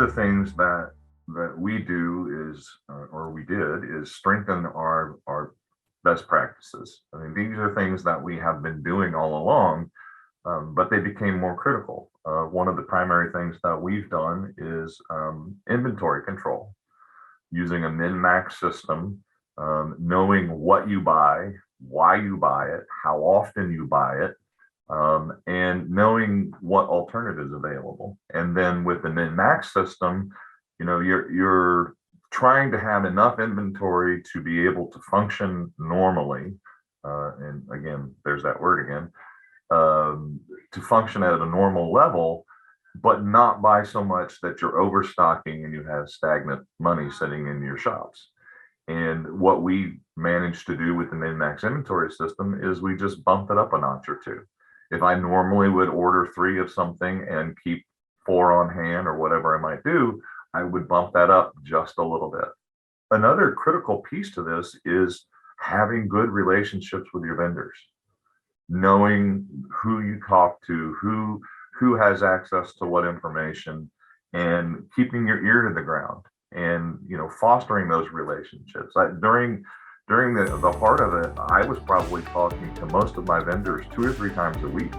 of the things that we do is, or we did, is strengthen our best practices. I mean, these are things that we have been doing all along, but they became more critical. One of the primary things that we've done is inventory control, using a min-max system, knowing what you buy, why you buy it, how often you buy it, and knowing what alternatives available. And then with the min-max system, you're trying to have enough inventory to be able to function normally. And again, there's that word again, to function at a normal level, but not buy so much that you're overstocking and you have stagnant money sitting in your shops. And what we managed to do with the min-max inventory system is we just bumped it up a notch or two. If I normally would order 3 of something and keep 4 on hand or whatever I might do, I would bump that up just a little bit. Another critical piece to this is having good relationships with your vendors, knowing who you talk to, who has access to what information, and keeping your ear to the ground and fostering those relationships. During the heart of it, I was probably talking to most of my vendors 2 or 3 times a week.